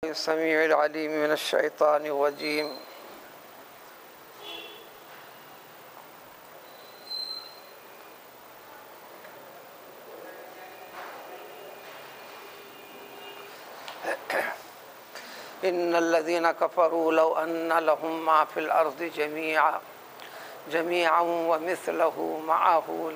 السميع العليم من الشيطان الرجيم إن الذين كفروا لو أن لهم ما في الأرض جميعا ومثله معه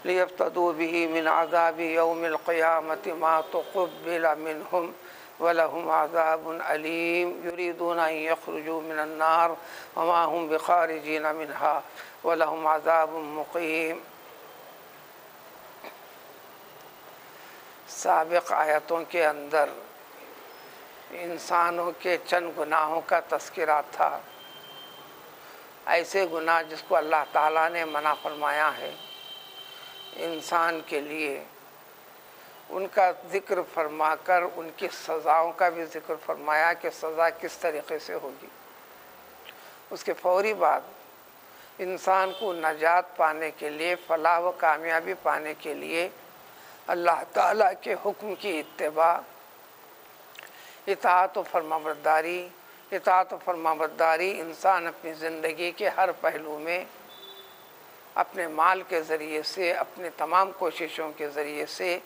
ليفتدوا به من عذاب يوم القيامة ما تقبل منهم ولهم عذاب أليم يريدون أن يخرجوا من النار وما هم بخارجين منها ولهم عذاب مقيم۔ سابق آیتوں کے اندر انسانوں کے چند گناہوں کا تذکرہ تھا، ایسے گناہ جس کو اللہ تعالیٰ نے منع فرمایا ہے انسان کے لیے، ان کا ذکر فرما کر ان کی سزاؤں کا بھی ذکر فرمایا کہ سزا کس طریقے سے ہوگی۔ اس کے فوری بعد انسان کو نجات پانے کے لیے، فلاح و کامیابی پانے کے لیے اللہ تعالیٰ کے حکم کی اتباع، اطاعت و فرمانبرداری انسان اپنی زندگی کے ہر پہلو میں اپنے مال کے ذریعے سے، اپنے تمام کوششوں کے ذریعے سے،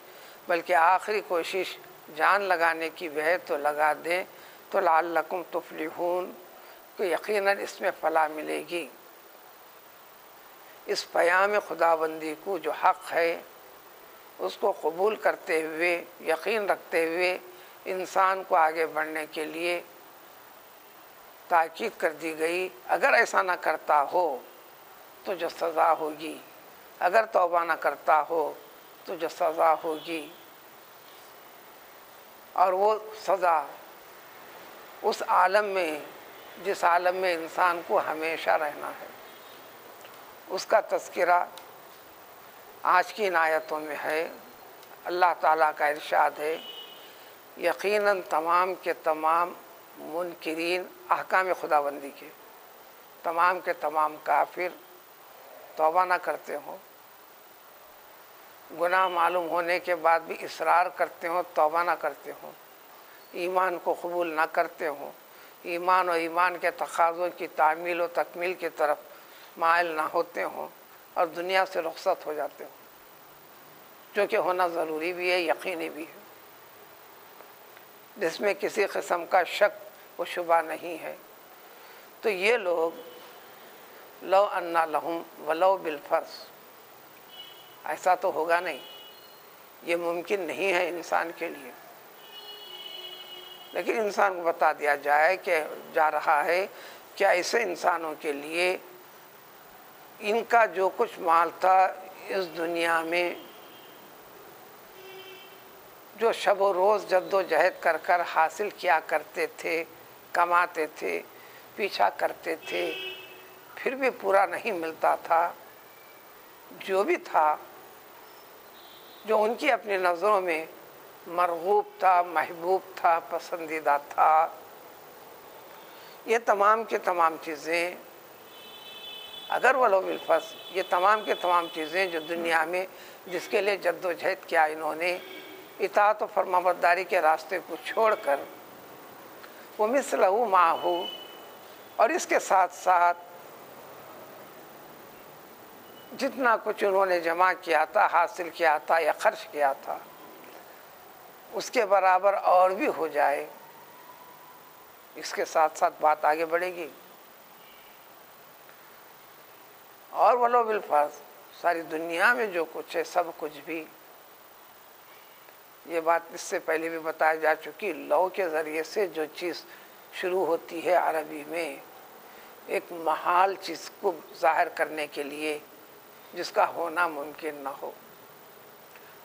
بلکہ آخری کوشش جان لگانے کی بھی ہے تو لگا دیں تو لعلکم تفلحون، کہ یقیناً اس میں فلاح ملے گی۔ اس پیام خداوندی کو جو حق ہے اس کو قبول کرتے ہوئے، یقین رکھتے ہوئے انسان کو آگے بڑھنے کے لیے تاکید کر دی گئی۔ اگر ایسا نہ کرتا ہو تو جو سزا ہوگی، اگر توبہ نہ کرتا ہو تو جو سزا ہوگی، اور وہ سزا اس عالم میں جس عالم میں انسان کو ہمیشہ رہنا ہے، اس کا تذکرہ آج کی ان آیتوں میں ہے۔ اللہ تعالیٰ کا ارشاد ہے یقیناً تمام کے تمام منکرین احکام خداوندی کے، تمام کے تمام کافر توبہ نہ کرتے ہوں، گناہ معلوم ہونے کے بعد بھی اصرار کرتے ہوں، توبہ نہ کرتے ہوں، ایمان کو قبول نہ کرتے ہوں، ایمان و ایمان کے تقاضوں کی تعمیل و تکمیل کی طرف مائل نہ ہوتے ہوں، اور دنیا سے رخصت ہو جاتے ہوں، جو کہ ہونا ضروری بھی ہے، یقینی بھی ہے، جس میں کسی قسم کا شک و شبہ نہیں ہے۔ تو یہ لوگ لو ان لہم ولو بالفرض، ایسا تو ہوگا نہیں، یہ ممکن نہیں ہے انسان کے لیے، لیکن انسان کو بتا دیا جا رہا ہے کہ ایسے انسانوں کے لیے ان کا جو کچھ مال تھا اس دنیا میں، جو شب و روز جد و جہد کر کر حاصل کیا کرتے تھے، کماتے تھے، پیچھا کرتے تھے، پھر بھی پورا نہیں ملتا تھا، جو بھی تھا جو ان کی اپنی نظروں میں مرغوب تھا، محبوب تھا، پسندیدہ تھا، یہ تمام کے تمام چیزیں اگر ولو بالفرض، یہ تمام کے تمام چیزیں جو دنیا میں جس کے لیے جد و جہد کیا انہوں نے، اطاعت و فرمانبرداری کے راستے کو چھوڑ کر، وہ مثلہ معہ، اور اس کے ساتھ ساتھ جتنا کچھ انہوں نے جمع کیا تھا، حاصل کیا تھا یا خرچ کیا تھا، اس کے برابر اور بھی ہو جائے، اس کے ساتھ ساتھ بات آگے بڑھے گی۔ اور ولو بالفرض، ساری دنیا میں جو کچھ ہے سب کچھ بھی، یہ بات اس سے پہلے بھی بتائی جا چکی، لو کے ذریعے سے جو چیز شروع ہوتی ہے عربی میں ایک محال چیز کو ظاہر کرنے کے لیے جس کا ہونا ممکن نہ ہو،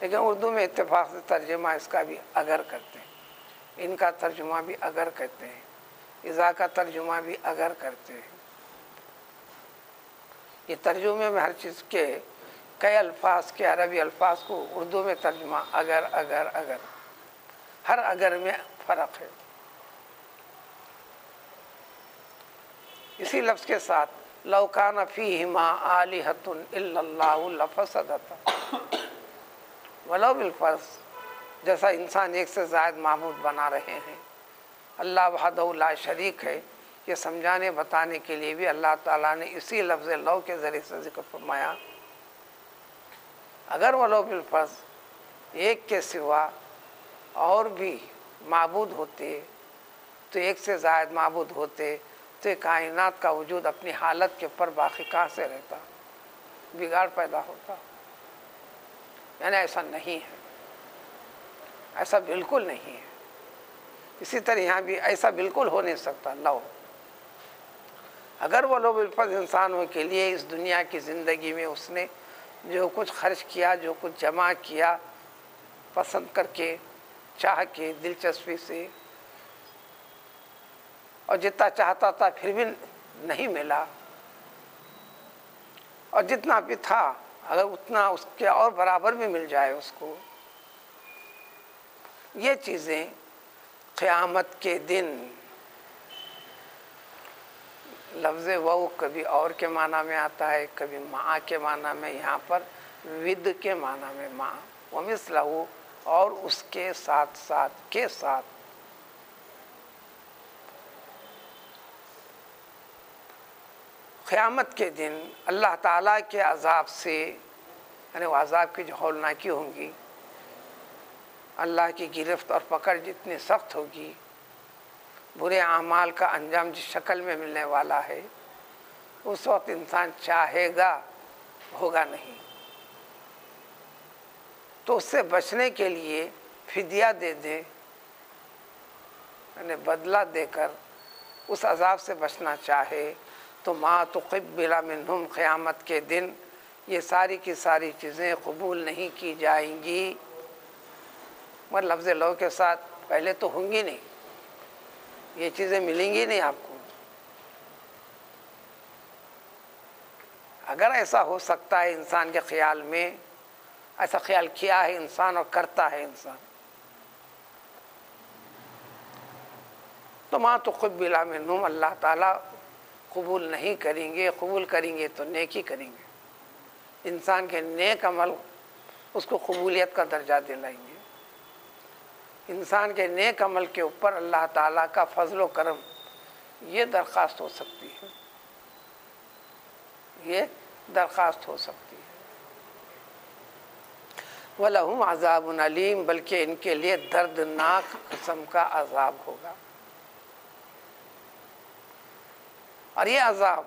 لیکن اردو میں اتفاق سے ترجمہ اس کا بھی اگر کرتے ہیں، ان کا ترجمہ بھی اگر کہتے ہیں، اذا کا ترجمہ بھی اگر کرتے ہیں۔ یہ ترجمے میں ہر چیز کے کئی الفاظ کے عربی الفاظ کو اردو میں ترجمہ اگر، ہر اگر میں فرق ہے۔ اسی لفظ کے ساتھ لو کان فیہما آلہۃ الا اللہ لفسدتا، ولو بالفرض، جیسا انسان ایک سے زائد معبود بنا رہے ہیں، اللہ وحدہ لا شریک ہے، یہ سمجھانے بتانے کے لیے بھی اللہ تعالیٰ نے اسی لفظ لو کے ذریعے سے ذکر فرمایا۔ اگر ولو بالفرض ایک کے سوا اور بھی معبود ہوتے تو ایک سے زائد معبود ہوتے تو یہ کائنات کا وجود اپنی حالت کے پر باقی کہاں سے رہتا، بگاڑ پیدا ہوتا۔ یعنی ایسا نہیں ہے، ایسا بالکل نہیں ہے۔ اسی طرح یہاں بھی ایسا بالکل ہو نہیں سکتا۔ لو اگر وہ لو بالفرض انسانوں کے لیے اس دنیا کی زندگی میں اس نے جو کچھ خرچ کیا، جو کچھ جمع کیا، پسند کر کے، چاہ کے، دلچسپی سے، اور جتنا چاہتا تھا پھر بھی نہیں ملا، اور جتنا بھی تھا اگر اتنا اس کے اور برابر بھی مل جائے اس کو، یہ چیزیں قیامت کے دن، لفظ وہ کبھی اور کے معنی میں آتا ہے، کبھی مع کے معنی میں، یہاں پر ود کے معنی میں مع، ومثلہ، اور اس کے ساتھ ساتھ کے ساتھ۔ قیامت کے دن اللہ تعالیٰ کے عذاب سے، یعنی وہ عذاب کی جو ہولناکی ہوں گی، اللہ کی گرفت اور پکڑ جتنی سخت ہوگی، برے اعمال کا انجام جس شکل میں ملنے والا ہے، اس وقت انسان چاہے گا ہوگا نہیں، تو اس سے بچنے کے لیے فدیہ دے دے، یعنی بدلہ دے کر اس عذاب سے بچنا چاہے تو ما تقبل منہم، قیامت کے دن یہ ساری کی ساری چیزیں قبول نہیں کی جائیں گی۔ مگر لفظ لو کے ساتھ پہلے تو ہوں گی نہیں، یہ چیزیں ملیں گی نہیں آپ کو۔ اگر ایسا ہو سکتا ہے انسان کے خیال میں، ایسا خیال کیا ہے انسان اور کرتا ہے انسان، تو ما تقبل منہم، اللہ تعالیٰ قبول نہیں کریں گے۔ قبول کریں گے تو نیکی کریں گے، انسان کے نیک عمل اس کو قبولیت کا درجہ دلائیں گے۔ انسان کے نیک عمل کے اوپر اللہ تعالیٰ کا فضل و کرم، یہ درخواست ہو سکتی ہے، یہ درخواست ہو سکتی ہے۔ وَلَهُمْ عَذَابٌ عَلِيمٌ، بلکہ ان کے لیے دردناک قسم کا عذاب ہوگا۔ اور یہ عذاب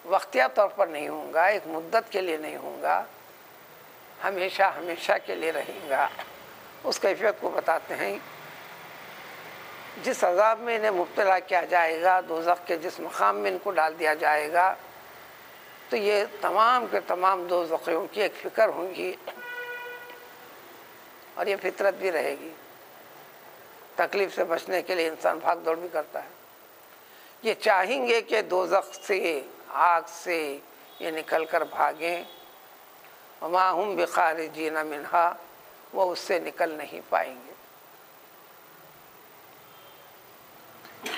وقتیہ طور پر نہیں ہوگا، ایک مدت کے لیے نہیں ہوگا، ہمیشہ ہمیشہ کے لیے رہے گا۔ اس کیفیت کو بتاتے ہیں، جس عذاب میں انہیں مبتلا کیا جائے گا، دوزخ کے جس مقام میں ان کو ڈال دیا جائے گا، تو یہ تمام کے تمام دوزخیوں کی ایک فکر ہوں گی، اور یہ فطرت بھی رہے گی۔ تکلیف سے بچنے کے لیے انسان بھاگ دوڑ بھی کرتا ہے۔ یہ چاہیں گے کہ دوزخ سے، آگ سے یہ نکل کر بھاگیں، وما ہم بخارجین منہا، وہ اس سے نکل نہیں پائیں گے۔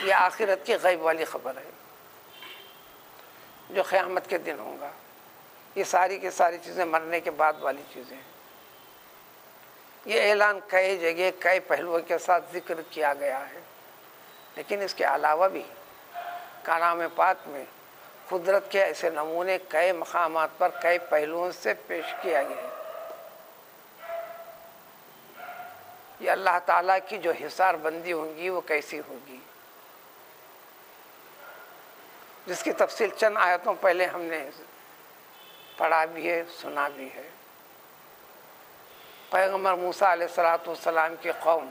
یہ آخرت کی غیب والی خبر ہے جو قیامت کے دن ہوگا۔ یہ ساری کی ساری چیزیں مرنے کے بعد والی چیزیں ہیں۔ یہ اعلان کئی جگہ کئی پہلوؤں کے ساتھ ذکر کیا گیا ہے، لیکن اس کے علاوہ بھی کلام پاک میں قدرت کے ایسے نمونے کئی مقامات پر کئی پہلوؤں سے پیش کیا گیا ہے۔ یہ اللہ تعالیٰ کی جو حصار بندی ہوں گی وہ کیسی ہوگی، جس کی تفصیل چند آیتوں پہلے ہم نے پڑھا بھی ہے، سنا بھی ہے۔ پیغمبر موسیٰ علیہ السلام کی قوم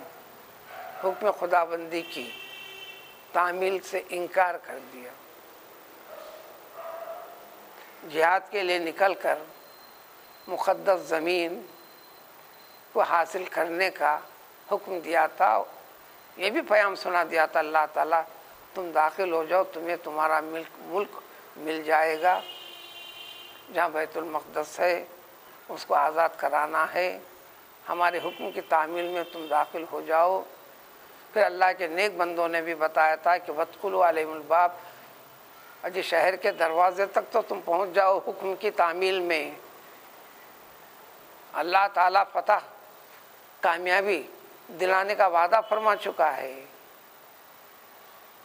حکم خداوندی کی تعمیل سے انکار کر دیا، جہاد کے لیے نکل کر مقدس زمین کو حاصل کرنے کا حکم دیا تھا۔ یہ بھی پیام سنا دیا تھا اللہ تعالیٰ، تم داخل ہو جاؤ، تمہیں تمہارا ملک مل جائے گا، جہاں بیت المقدس ہے اس کو آزاد کرانا ہے، ہمارے حکم کی تعمیل میں تم داخل ہو جاؤ۔ پھر اللہ کے نیک بندوں نے بھی بتایا تھا کہ وَادْخُلُوا عَلَيْهِمُ الْبَابَ، اجی شہر کے دروازے تک تو تم پہنچ جاؤ حکم کی تعمیل میں۔ اللہ تعالیٰ فتح، کامیابی دلانے کا وعدہ فرما چکا ہے،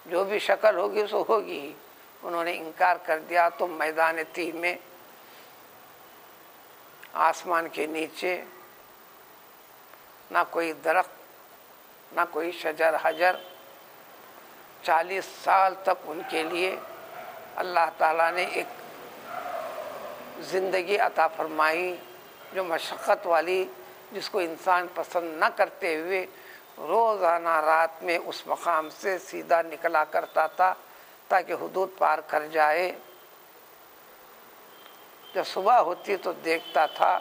جو بھی شکل ہوگی سو ہوگی، انہوں نے انکار کر دیا تو میدان تیہ میں آسمان کے نیچے نہ کوئی درخت نہ کوئی شجر حجر، 40 سال تک ان کے لیے اللہ تعالیٰ نے ایک زندگی عطا فرمائی جو مشقت والی، جس کو انسان پسند نہ کرتے ہوئے روزانہ رات میں اس مقام سے سیدھا نکلا کرتا تھا تاکہ حدود پار کر جائے۔ جب صبح ہوتی تو دیکھتا تھا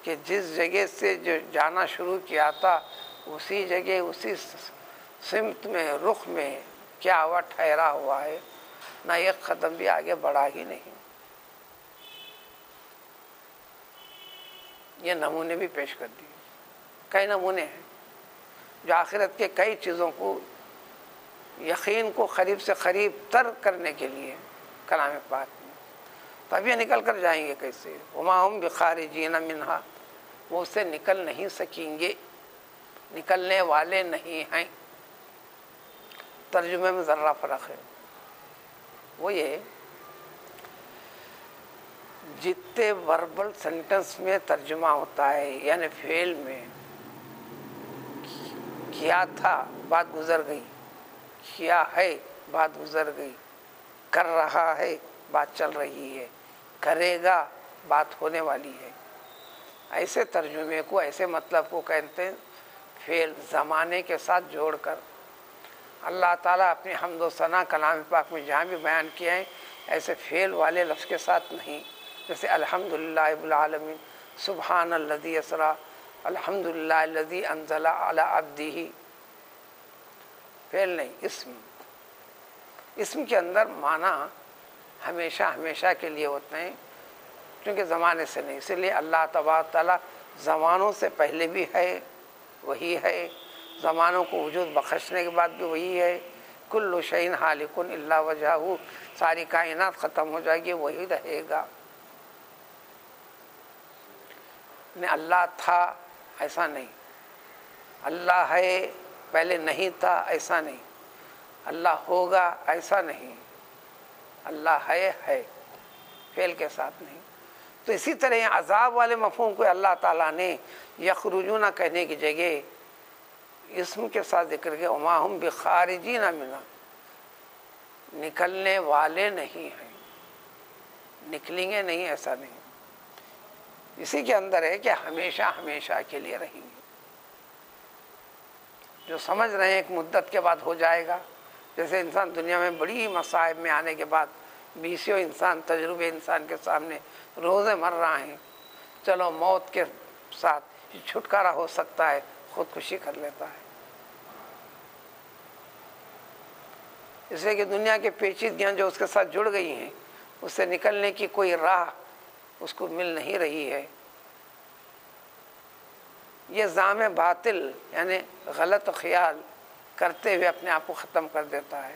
کہ جس جگہ سے جو جانا شروع کیا تھا اسی جگہ اسی سمت میں رخ میں کیا ہوا ٹھہرا ہوا ہے، نہ ایک قدم بھی آگے بڑھا ہی نہیں۔ یہ نمونے بھی پیش کر دیے، کئی نمونے ہیں جو آخرت کے کئی چیزوں کو یقین کو قریب سے قریب تر کرنے کے لیے کلام پاک میں، تب یہ نکل کر جائیں گے کیسے؟ وما ہم بخارجین منہا، وہ اس سے نکل نہیں سکیں گے، نکلنے والے نہیں ہیں۔ ترجمے میں ذرہ فرق ہے، وہ یہ جتنے وربل سینٹنس میں ترجمہ ہوتا ہے، یعنی فعل میں کیا تھا بات گزر گئی، کیا ہے بات گزر گئی، کر رہا ہے بات چل رہی ہے، کرے گا بات ہونے والی ہے، ایسے ترجمے کو، ایسے مطلب کو کہتے ہیں فعل زمانے کے ساتھ جوڑ کر۔ اللہ تعالیٰ اپنی حمد و ثنا کلام پاک میں جہاں بھی بیان کیا ہے ایسے فعل والے لفظ کے ساتھ نہیں، جیسے الحمدللہ رب العالمین، سبحان الذی اسریٰ، الحمدللہ الذی انزل علی عبدہ، فعل نہیں، اسم۔ اسم کے اندر معنی ہمیشہ ہمیشہ کے لیے ہوتے ہیں، کیونکہ زمانے سے نہیں، اس لیے اللہ تبارک تعالیٰ زمانوں سے پہلے بھی ہے، وہی ہے، زمانوں کو وجود بخشنے کے بعد بھی وہی ہے۔ کل شیء ہالک الا وجہہ، ساری کائنات ختم ہو جائے گی وہی رہے گا۔ اللہ تھا ایسا نہیں، اللہ ہے پہلے نہیں تھا ایسا نہیں، اللہ ہوگا ایسا نہیں، اللہ ہے فعل کے ساتھ نہیں۔ تو اسی طرح عذاب والے مفہوم کو اللہ تعالیٰ نے یخرجون کہنے کی جگہ اسم کے ساتھ ذکر کیا، وما ہم بخارجین منہا، نکلنے والے نہیں ہیں، نکلیں گے نہیں ایسا نہیں، اسی کے اندر ہے کہ ہمیشہ ہمیشہ کے لیے رہیں گے۔ جو سمجھ رہے ہیں ایک مدت کے بعد ہو جائے گا، جیسے انسان دنیا میں بڑی مصائب میں آنے کے بعد بیسیوں انسان تجربے انسان کے سامنے روزے مر رہا ہیں، چلو موت کے ساتھ چھٹکارا ہو سکتا ہے، خودکشی کر لیتا ہے، اس لیے کہ دنیا کے پیچیدگیاں جو اس کے ساتھ جڑ گئی ہیں اس سے نکلنے کی کوئی راہ اس کو مل نہیں رہی ہے۔ یہ زعم باطل یعنی غلط خیال کرتے ہوئے اپنے آپ کو ختم کر دیتا ہے۔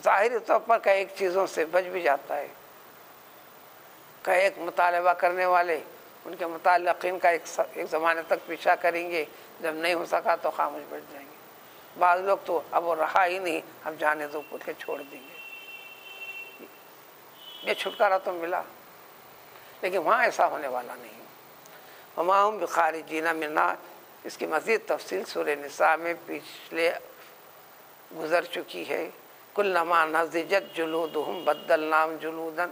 ظاہری طور پر کئی ایک چیزوں سے بچ بھی جاتا ہے، کئی ایک مطالبہ کرنے والے ان کے متعلقین کا ایک زمانے تک پیچھا کریں گے، جب نہیں ہو سکا تو خاموش بیٹھ جائیں گے۔ بعض لوگ تو اب وہ رہا ہی نہیں، اب جانے دو بول کے چھوڑ دیں گے۔ یہ چھٹکارا تو ملا، لیکن وہاں ایسا ہونے والا نہیں۔ وما ہم بخارجین منہا، اس کی مزید تفصیل سورہ نساء میں پچھلے گزر چکی ہے۔ کلما نضجت جلودہم بدلناہم جلودا،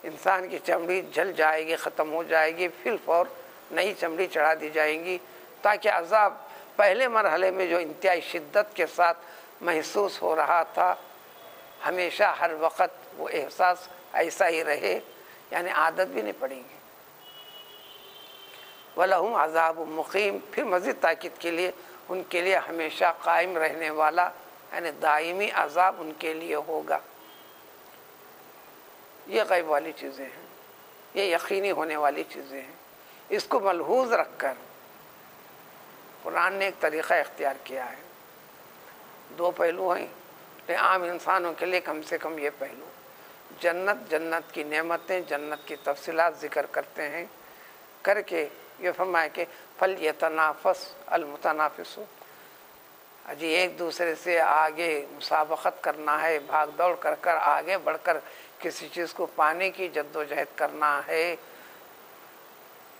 انسان کی چمڑی جل جائے گی، ختم ہو جائے گی، پھر فور نئی چمڑی چڑھا دی جائیں گی، تاکہ عذاب پہلے مرحلے میں جو انتہائی شدت کے ساتھ محسوس ہو رہا تھا ہمیشہ ہر وقت وہ احساس ایسا ہی رہے، یعنی عادت بھی نہیں پڑیں گی۔ وَلَهُمْ عَذَابٌ مُقِيمٌ، پھر مزید تاکید کے لیے ان کے لیے ہمیشہ قائم رہنے والا یعنی دائمی عذاب ان کے لیے ہوگا۔ یہ غیب والی چیزیں ہیں، یہ یقینی ہونے والی چیزیں ہیں۔ اس کو ملحوظ رکھ کر قرآن نے ایک طریقہ اختیار کیا ہے۔ دو پہلو ہیں، لیکن عام انسانوں کے لیے کم سے کم یہ پہلو، جنت کی نعمتیں، جنت کی تفصیلات ذکر کرتے ہیں، کر کے یہ فرمایا کہ فَلْيَتَنَافَسْ الْمُتَنَافِسُونَ، جی ایک دوسرے سے آگے مسابقت کرنا ہے، بھاگ دوڑ کر کر آگے بڑھ کر کسی چیز کو پانے کی جد و جہد کرنا ہے،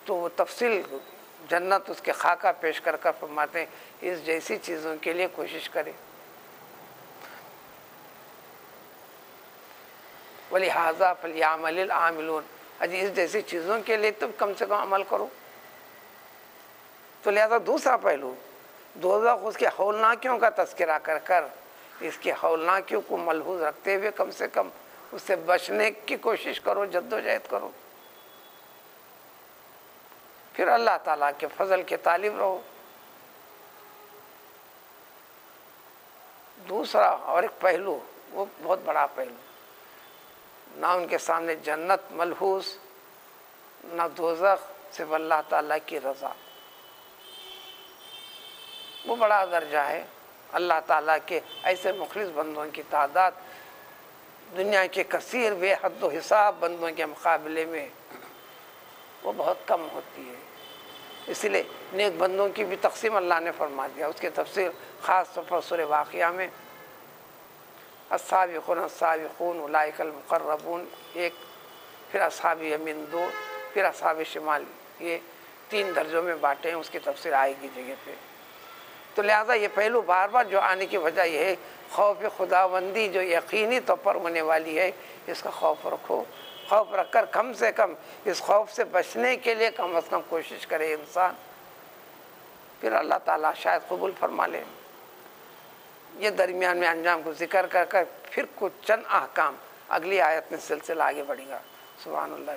تو وہ تفصیل جنت اس کے خاکہ پیش کر کر فرماتے ہیں اس جیسی چیزوں کے لیے کوشش کرے۔ وَلِهَذَا فَلْيَعْمَلِ الْعَامِلُونَ، جی اس جیسی چیزوں کے لیے تم کم سے کم عمل کرو۔ تو لہذا دوسرا پہلو دوزخ اس کے ہولناکیوں کا تذکرہ کر کر اس کے ہولناکیوں کو ملحوظ رکھتے ہوئے کم سے کم اس سے بچنے کی کوشش کرو، جد و جہد کرو، پھر اللہ تعالیٰ کے فضل کے طالب رہو۔ دوسرا اور ایک پہلو، وہ بہت بڑا پہلو، نہ ان کے سامنے جنت ملحوظ نہ دوزخ، صرف اللہ تعالیٰ کی رضا، وہ بڑا درجہ ہے۔ اللہ تعالیٰ کے ایسے مخلص بندوں کی تعداد دنیا کے کثیر بے حد و حساب بندوں کے مقابلے میں وہ بہت کم ہوتی ہے۔ اس لیے نیک بندوں کی بھی تقسیم اللہ نے فرما دیا، اس کی تفسیر خاص طور پر سورہ واقعہ میں السابقون السابقون اولئک المقربون ایک، پھر اصحاب یمین دو، پھر اصحاب شمال، یہ 3 درجوں میں بانٹے ہیں، اس کی تفسیر آئے گی جگہ پہ۔ تو لہٰذا یہ پہلو بار بار جو آنے کی وجہ یہ ہے خوف خداوندی جو یقینی طور پر ہونے والی ہے، اس کا خوف رکھو، خوف رکھ کر کم سے کم اس خوف سے بچنے کے لیے کم از کم کوشش کرے انسان، پھر اللہ تعالیٰ شاید قبول فرما لے۔ یہ درمیان میں انجام کو ذکر کر کر پھر کچھ چند احکام اگلی آیت میں سلسلہ آگے بڑھے گا۔ سبحان اللہ۔